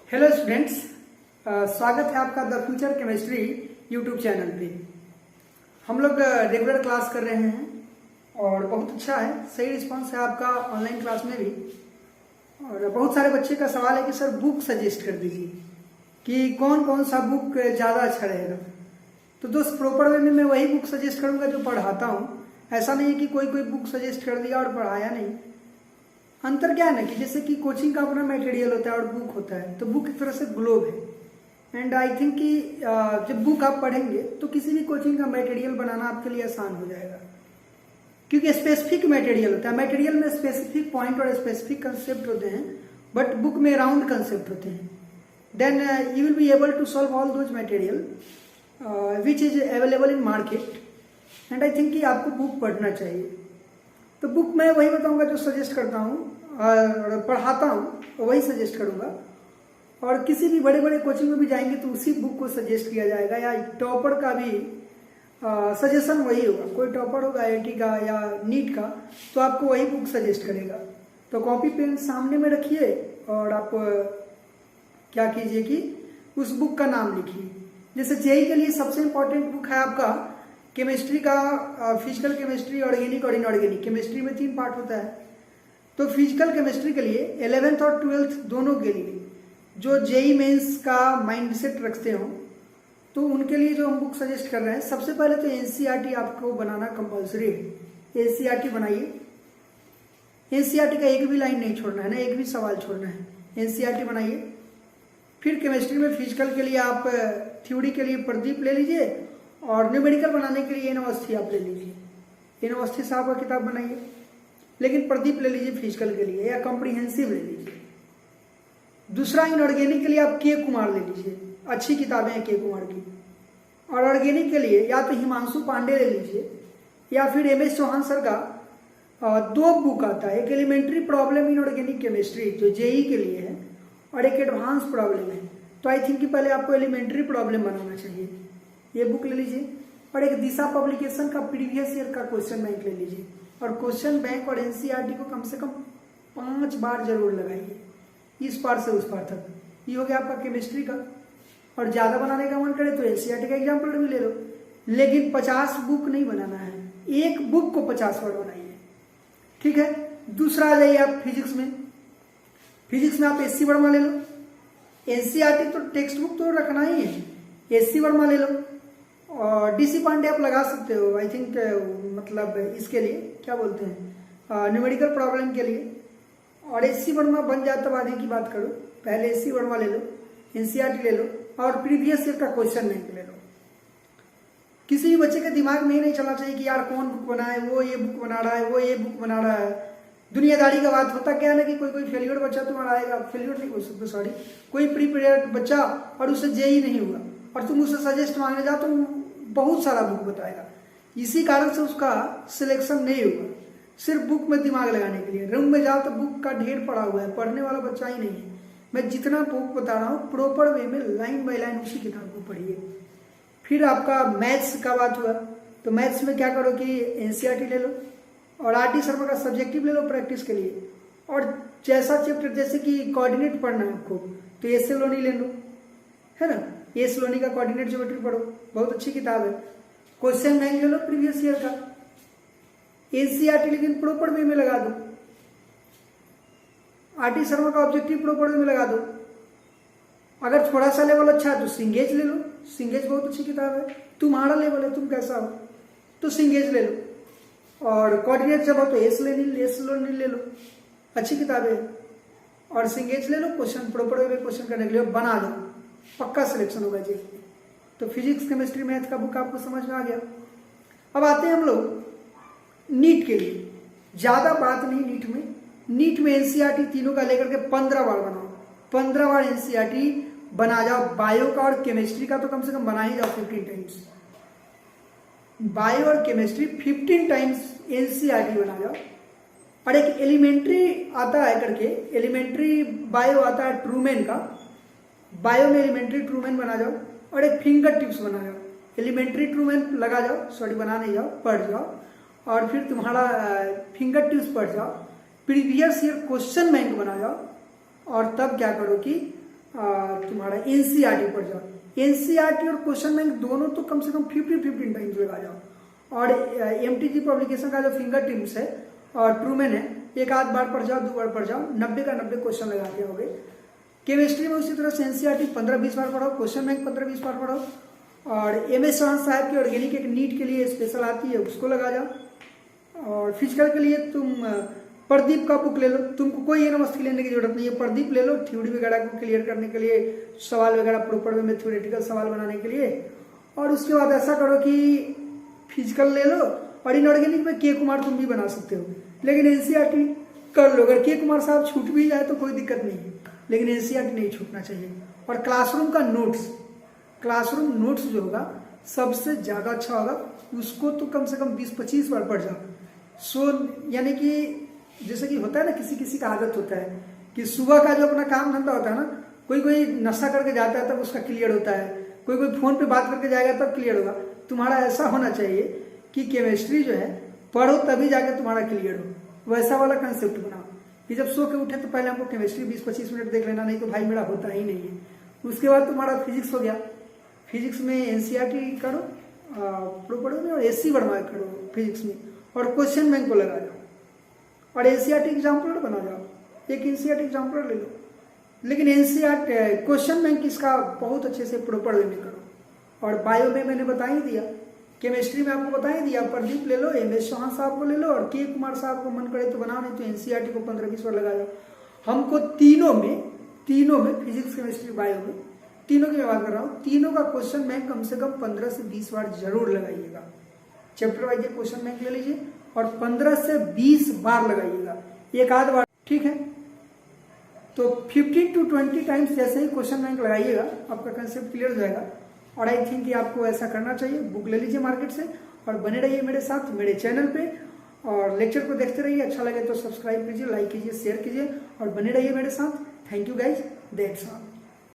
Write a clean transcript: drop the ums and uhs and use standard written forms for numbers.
Hello students, स्वागत है आपका the future chemistry YouTube channel पे। हम लोग रेगुलर क्लास कर रहे हैं और बहुत अच्छा है, सही रिस्पांस है आपका ऑनलाइन क्लास में भी। और बहुत सारे बच्चे का सवाल है कि सर बुक सजेस्ट कर दीजिए कि कौन कौन सा बुक ज़्यादा अच्छा रहेगा। तो दोस्त, प्रॉपर वे में मैं वही बुक सजेस्ट करूँगा जो पढ़ाता हूँ। ऐसा नहीं है कि कोई कोई बुक सजेस्ट कर दिया और पढ़ाया नहीं। अंतर क्या है ना कि जैसे कि कोचिंग का अपना मटेरियल होता है और बुक होता है, तो बुक एक तरह से ग्लोब है। एंड आई थिंक कि जब बुक आप पढ़ेंगे तो किसी भी कोचिंग का मटेरियल बनाना आपके लिए आसान हो जाएगा, क्योंकि स्पेसिफिक मटेरियल होता है। मटेरियल में स्पेसिफिक पॉइंट और स्पेसिफिक कंसेप्ट होते हैं, बट बुक में राउंड कंसेप्ट होते हैं। Then you will be able to solve all those material which is available in market. And I think कि आपको बुक पढ़ना चाहिए। तो बुक मैं वही बताऊंगा जो सजेस्ट करता हूँ और पढ़ाता हूँ, वही सजेस्ट करूँगा। और किसी भी बड़े बड़े कोचिंग में भी जाएंगे तो उसी बुक को सजेस्ट किया जाएगा, या टॉपर का भी सजेशन वही होगा। कोई टॉपर होगा आईआईटी का या नीट का, तो आपको वही बुक सजेस्ट करेगा। तो कॉपी पेन सामने में रखिए और आप क्या कीजिए कि उस बुक का नाम लिखिए। जैसे जेईई के लिए सबसे इंपॉर्टेंट बुक है आपका केमिस्ट्री का, फिजिकल केमिस्ट्री, ऑर्गेनिक और इनऑर्गेनिक। केमिस्ट्री में 3 पार्ट होता है। तो फिजिकल केमिस्ट्री के लिए 11th और 12th दोनों के लिए जो जेईई मेंस का माइंड सेट रखते हो, तो उनके लिए जो हम बुक सजेस्ट कर रहे हैं, सबसे पहले तो एनसीईआरटी आपको बनाना कंपलसरी है। एनसीईआरटी बनाइए। एनसीईआरटी का एक भी लाइन नहीं छोड़ना है ना, एक भी सवाल छोड़ना है। एनसीईआरटी बनाइए। फिर केमिस्ट्री में फिजिकल के लिए आप थ्योरी के लिए प्रदीप ले लीजिए, और न्यूमेरिकल बनाने के लिए यूनिवर्सिटी आप ले लीजिए। यूनिवर्सिटी साहब का किताब बनाइए, लेकिन प्रदीप ले लीजिए फिजिकल के लिए, या कॉम्प्रिहेंसिव ले लीजिए। दूसरा, इनऑर्गेनिक के लिए आप के कुमार ले लीजिए, अच्छी किताबें हैं के कुमार की। और ऑर्गेनिक के लिए या तो हिमांशु पांडे ले लीजिए, या फिर एमएस चौहान सर का 2 बुक आता है। एक elementary problem in organic chemistry जो जेईई के लिए है, और एक एडवांस प्रॉब्लम है। तो आई थिंक कि पहले आपको एलिमेंट्री प्रॉब्लम बनाना चाहिए, ये बुक ले लीजिए। और एक दिशा पब्लिकेशन का प्रीवियस ईयर का क्वेश्चन बैंक ले लीजिए। और क्वेश्चन बैंक और एनसीईआरटी को कम से कम 5 बार जरूर लगाइए, इस पार से उस पार तक। ये हो गया आपका केमिस्ट्री का। और ज्यादा बनाने का मन करे तो एनसीईआरटी का एग्जाम्पल भी ले लो, लेकिन 50 बुक नहीं बनाना है, एक बुक को 50 बार बनाइए, ठीक है। दूसरा आ जाइए आप फिजिक्स में। फिजिक्स में आप एससी वर्मा ले लो। एनसीईआरटी तो टेक्स्ट बुक तो रखना ही है, एससी वर्मा ले लो। और डीसी पांडे आप लगा सकते हो, आई थिंक मतलब इसके लिए क्या बोलते हैं, न्यूमेरिकल प्रॉब्लम के लिए। और एससी वर्मा बन जाए तब आगे की बात करो, पहले एससी वर्मा ले लो, एनसीईआरटी ले लो, और प्रीवियस ईयर का क्वेश्चन बैंक ले लो। किसी भी बच्चे के दिमाग में ही नहीं चलना चाहिए कि यार कौन बुक बनाए, वो ये बुक बना रहा है, वो ये बुक बना रहा है। दुनियादारी का बात होता क्या है ना कि कोई फेलियर बच्चा तुम्हारा आएगा, फेलियर नहीं बोल सकते, सॉरी, कोई प्री प्रिपेयर्ड बच्चा और उससे जेईई नहीं हुआ, और तुम उससे सजेस्ट मांगने जाओ तो बहुत सारा बुक बताएगा। इसी कारण से उसका सिलेक्शन नहीं हुआ, सिर्फ बुक में दिमाग लगाने के लिए। रूम में जाओ तो बुक का ढेर पड़ा हुआ है, पढ़ने वाला बच्चा ही नहीं है। मैं जितना बुक बता रहा हूँ प्रॉपर वे में लाइन बाय लाइन उसी किताब को पढ़िए। फिर आपका मैथ्स का बात हुआ, तो मैथ्स में क्या करो कि एनसीईआरटी ले लो, और आरटी शर्मा का सब्जेक्टिव ले लो प्रैक्टिस के लिए। और जैसा चैप्टर, जैसे कि कोऑर्डिनेट पढ़ना है आपको, तो एस लोनी ले लो, है ना। एस लोनी का कोऑर्डिनेट ज्योमेट्री पढ़ो, बहुत अच्छी किताब है। क्वेश्चन बैंक ले लो प्रीवियस ईयर का। एनसीईआरटी लेकिन प्रॉपर वे में लगा दो। आरटी शर्मा का ऑब्जेक्टिव प्रॉपर वे में लगा दो। अगर थोड़ा सा लेवल अच्छा है तो सिंगेज ले लो, सिंगेज बहुत अच्छी किताब है। तुम्हारा लेवल है, तुम कैसा हो, तो सिंगेज ले लो। और कोऑर्डिनेट जब हो तो एस लोनी ले लो, अच्छी किताब है। और सिंगेज ले लो, क्वेश्चन प्रॉपर वे में क्वेश्चन करने के लिए बना लो, पक्का सिलेक्शन होगा जी। तो फिजिक्स केमिस्ट्री मैथ का बुक आपको समझ में आ गया। अब आते हैं हम लोग नीट के लिए। ज्यादा बात नहीं नीट में एनसीईआरटी तीनों का लेकर के 15 बार बनाओ, 15 बार एनसीईआरटी बना जाओ। बायो का और केमिस्ट्री का तो कम से कम बना ही जाओ 15 टाइम्स। बायो और केमिस्ट्री 15 टाइम्स एनसीईआरटी बना जाओ। और एक एलिमेंट्री आता है करके, एलिमेंट्री बायो आता है ट्रूमैन का, बायो में एलिमेंट्री ट्रूमैन बना जाओ। और एक फिंगर टिप्स बना जाओ, एलिमेंट्री ट्रूमैन लगा जाओ, सॉरी बना नहीं जाओ, पढ़ जाओ। और फिर तुम्हारा फिंगर टिप्स पढ़ जाओ, प्रीवियस ईयर क्वेश्चन बैंक बना जाओ। और तब क्या करो कि तुम्हारा एनसीईआरटी पढ़ जाओ। एनसीईआरटी और क्वेश्चन बैंक दोनों तो कम से कम 15 टाइम्स लगा जाओ। और एमटीजी पब्लिकेशन का जो फिंगर टिप्स है और ट्रूमैन है, एक आध बार पढ़ जाओ, 2 बार पढ़ जाओ, 90 का 90 क्वेश्चन लगा के आओगे। केमिस्ट्री में उसी तरह से एनसीईआरटी 15-20 बार पढ़ो, क्वेश्चन बैंक 15-20 बार पढ़ो। और एमएस चौहान साहब की ऑर्गेनिक एक नीट के लिए स्पेशल आती है, उसको लगा जाओ। और फिजिकल के लिए तुम प्रदीप का बुक ले लो, तुमको कोई यूनिवर्सिटी लेने की जरूरत नहीं है, प्रदीप ले लो थ्योरी वगैरह को क्लियर करने के लिए, सवाल वगैरह प्रॉपर वे में थ्योरेटिकल सवाल बनाने के लिए। और उसके बाद ऐसा करो कि फिजिकल ले लो और इनऑर्गेनिक में के कुमार तुम भी बना सकते हो, लेकिन एनसीईआरटी कर लो। अगर के कुमार साहब छूट भी जाए तो कोई दिक्कत नहीं है, लेकिन एनसीईआरटी नहीं छूटना चाहिए। और क्लासरूम का नोट्स, क्लासरूम नोट्स जो होगा सबसे ज्यादा अच्छा होगा, उसको तो कम से कम 20-25 बार पढ़ जाओ। यानी कि जैसे कि होता है ना, किसी किसी का आदत होता है कि सुबह का जो अपना काम धंधा होता है ना, कोई नशा करके जाता है तब उसका क्लियर होता है, कोई फोन पे बात करके जाएगा तब क्लियर होगा। तुम्हारा ऐसा होना चाहिए कि केमिस्ट्री जो है पढ़ो तभी जाके तुम्हारा क्लियर हो, वैसा वाला कंसेप्ट बनाओ कि जब सो के उठे तो पहले हमको केमिस्ट्री 20-25 मिनट देख लेना, नहीं तो भाई मेरा होता ही नहीं है। उसके बाद तुम्हारा फिजिक्स हो गया, फिजिक्स में एनसीईआरटी करो प्रॉपर में, और एससी बनवा करो फिजिक्स में, और क्वेश्चन बैंक को लगा जाओ और एनसीईआरटी एग्जाम्पलर बना जाओ, एक एनसीईआरटी एग्जाम्पलर ले लो। लेकिन एनसीईआरटी क्वेश्चन बैंक इसका बहुत अच्छे से प्रॉपर वे में करो। और बायो में मैंने बता ही दिया, केमिस्ट्री में आपको बता ही दिया, प्रदीप ले लो, एमएस चौहान साहब को ले लो, और के कुमार साहब को मन करे तो बनाओ, नहीं तो एनसीईआरटी को 15-20 बार लगा जाओ। हमको तीनों में फिजिक्स, केमिस्ट्री, बायो में तीनों की मैं बात कर रहा हूँ, तीनों का क्वेश्चन बैंक कम से कम 15 से 20 बार जरूर लगाइएगा। चैप्टर वाइज क्वेश्चन बैंक ले लीजिए और 15 से 20 बार लगाइएगा, एक आध बार ठीक है। तो 15 to 20 टाइम्स जैसे ही क्वेश्चन बैंक लगाइएगा आपका कंसेप्ट क्लियर हो जाएगा। और आई थिंक कि आपको ऐसा करना चाहिए। बुक ले लीजिए मार्केट से और बने रहिए मेरे साथ मेरे चैनल पे, और लेक्चर को देखते रहिए। अच्छा लगे तो सब्सक्राइब कीजिए, लाइक कीजिए, शेयर कीजिए और बने रहिए मेरे साथ। Thank you guys, that's all.